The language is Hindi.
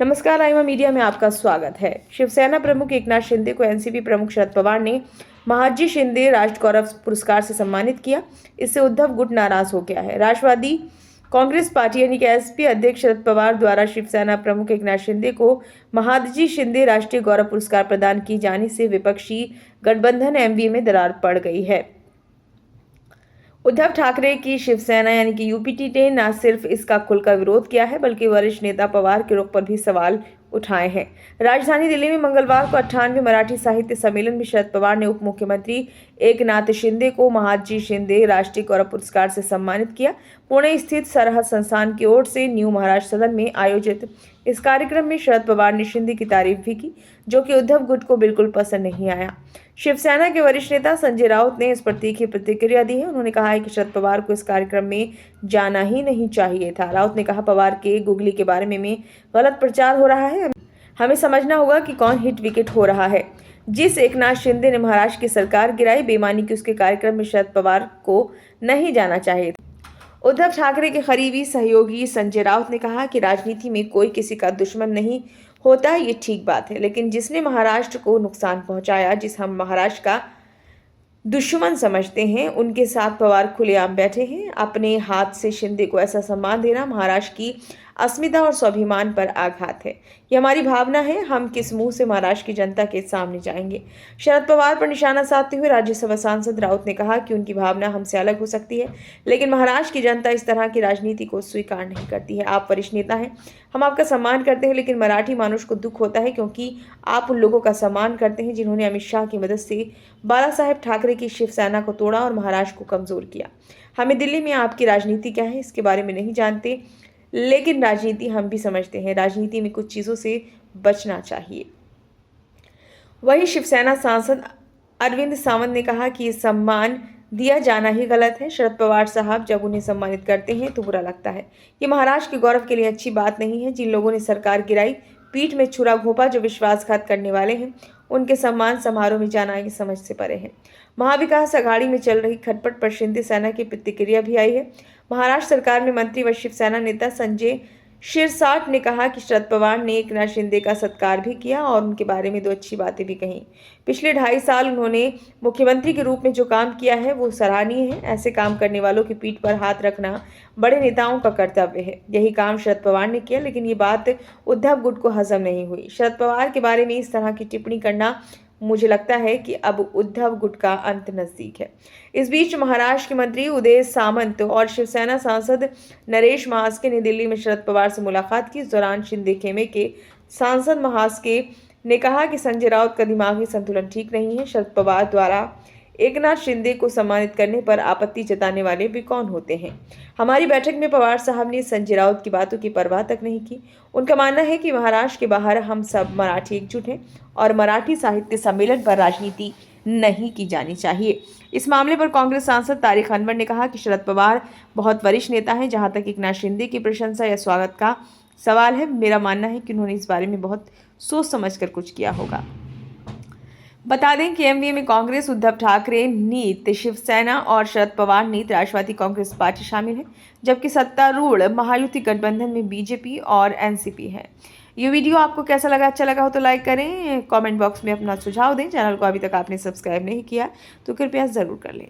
नमस्कार, आईमा मीडिया में आपका स्वागत है। शिवसेना प्रमुख एकनाथ शिंदे को एनसीपी प्रमुख शरद पवार ने महादजी शिंदे राष्ट्र गौरव पुरस्कार से सम्मानित किया। इससे उद्धव गुट नाराज हो गया है। राष्ट्रवादी कांग्रेस पार्टी यानी कि एसपी अध्यक्ष शरद पवार द्वारा शिवसेना प्रमुख एकनाथ शिंदे को महादजी शिंदे राष्ट्रीय गौरव पुरस्कार प्रदान किए जाने से विपक्षी गठबंधन एमवीए में दरार पड़ गई है। उद्धव ठाकरे की शिवसेना यानी कि यूपीटी ने न सिर्फ इसका खुलकर विरोध किया है बल्कि वरिष्ठ नेता पवार के रुख पर भी सवाल उठाए हैं। राजधानी दिल्ली में मंगलवार को 98वें मराठी साहित्य सम्मेलन में शरद पवार ने उप मुख्यमंत्री एकनाथ शिंदे को महादजी शिंदे राष्ट्रीय गौरव पुरस्कार से सम्मानित किया। पुणे स्थित सरहद संस्थान की ओर से न्यू महाराष्ट्र सदन में आयोजित इस कार्यक्रम में शरद पवार ने शिंदे की तारीफ भी की, जो कि उद्धव गुट को बिल्कुल पसंद नहीं आया। शिवसेना के वरिष्ठ नेता संजय राउत ने इस पर तीखी प्रतिक्रिया दी है। उन्होंने कहा है कि शरद पवार को इस कार्यक्रम में जाना ही नहीं चाहिए था। राउत ने कहा, पवार के गुगली के बारे में गलत प्रचार हो रहा है। हमें समझना होगा कि कौन हिट विकेट हो रहा है। जिस एकनाथ शिंदे ने महाराष्ट्र की सरकार गिराई, बेईमानी की, उसके कार्यक्रम में शरद पवार को नहीं जाना चाहिए था। उद्धव ठाकरे के करीबी सहयोगी संजय राउत ने कहा कि राजनीति में कोई किसी का दुश्मन नहीं होता, ये ठीक बात है, लेकिन जिसने महाराष्ट्र को नुकसान पहुंचाया, जिस हम महाराष्ट्र का दुश्मन समझते हैं, उनके साथ पवार खुलेआम बैठे हैं। अपने हाथ से शिंदे को ऐसा सम्मान देना महाराष्ट्र की अस्मिता और स्वाभिमान पर आघात है। ये हमारी भावना है। हम किस मुंह से महाराष्ट्र की जनता के सामने जाएंगे। शरद पवार पर निशाना साधते हुए राज्यसभा सांसद राउत ने कहा कि उनकी भावना हमसे अलग हो सकती है, लेकिन महाराष्ट्र की जनता इस तरह की राजनीति को स्वीकार नहीं करती है। आप वरिष्ठ नेता हैं, हम आपका सम्मान करते हैं, लेकिन मराठी मानुष को दुख होता है क्योंकि आप उन लोगों का सम्मान करते हैं जिन्होंने अमित शाह की मदद से बाला साहेब ठाकरे की शिवसेना को तोड़ा और महाराष्ट्र को कमजोर किया। हमें दिल्ली में आपकी राजनीति क्या है इसके बारे में नहीं जानते, लेकिन राजनीति हम भी समझते हैं। राजनीति में कुछ चीज़ों से बचना चाहिए। वहीं शिवसेना सांसद अरविंद सावंत ने कहा कि ये सम्मान दिया जाना ही गलत है। शरद पवार साहब जब उन्हें सम्मानित करते हैं तो बुरा लगता है। ये महाराष्ट्र के गौरव के लिए अच्छी बात नहीं है। जिन लोगों ने सरकार गिराई, पीठ में छुरा घोंपा, जो विश्वासघात करने वाले हैं, उनके सम्मान समारोह में जाना ये समझ से परे है। महाविकास अघाड़ी में चल रही खटपट पर शिंदे सेना की प्रतिक्रिया भी आई है। महाराष्ट्र सरकार में मंत्री व शिवसेना नेता संजय शिरसाट ने कहा कि शरद पवार ने एकनाथ शिंदे का सत्कार भी किया और उनके बारे में 2 अच्छी बातें भी कहीं। पिछले 2.5 साल उन्होंने मुख्यमंत्री के रूप में जो काम किया है वो सराहनीय है। ऐसे काम करने वालों की पीठ पर हाथ रखना बड़े नेताओं का कर्तव्य है। यही काम शरद पवार ने किया, लेकिन ये बात उद्धव गुट को हजम नहीं हुई। शरद पवार के बारे में इस तरह की टिप्पणी करना, मुझे लगता है कि अब उद्धव गुट का अंत नजदीक है। इस बीच महाराष्ट्र के मंत्री उदय सामंत और शिवसेना सांसद नरेश महास्के ने दिल्ली में शरद पवार से मुलाकात की। इस दौरान शिंदे खेमे के सांसद महास्के ने कहा कि संजय राउत का दिमागी संतुलन ठीक नहीं है। शरद पवार द्वारा एकनाथ शिंदे को सम्मानित करने पर आपत्ति जताने वाले भी कौन होते हैं। हमारी बैठक में पवार साहब ने संजय राउत की बातों की परवाह तक नहीं की। उनका मानना है कि महाराष्ट्र के बाहर हम सब मराठी एकजुट हैं और मराठी साहित्य सम्मेलन पर राजनीति नहीं की जानी चाहिए। इस मामले पर कांग्रेस सांसद तारिक अनवर ने कहा कि शरद पवार बहुत वरिष्ठ नेता हैं। जहां तक एकनाथ शिंदे की प्रशंसा या स्वागत का सवाल है, मेरा मानना है कि उन्होंने इस बारे में बहुत सोच समझ कर कुछ किया होगा। बता दें कि एमवीए में कांग्रेस, उद्धव ठाकरे नीत शिवसेना और शरद पवार नीत राष्ट्रवादी कांग्रेस पार्टी शामिल है, जबकि सत्तारूढ़ महायुति गठबंधन में बीजेपी और एनसीपी है। ये वीडियो आपको कैसा लगा? अच्छा लगा हो तो लाइक करें, कमेंट बॉक्स में अपना सुझाव दें। चैनल को अभी तक आपने सब्सक्राइब नहीं किया तो कृपया ज़रूर कर लें।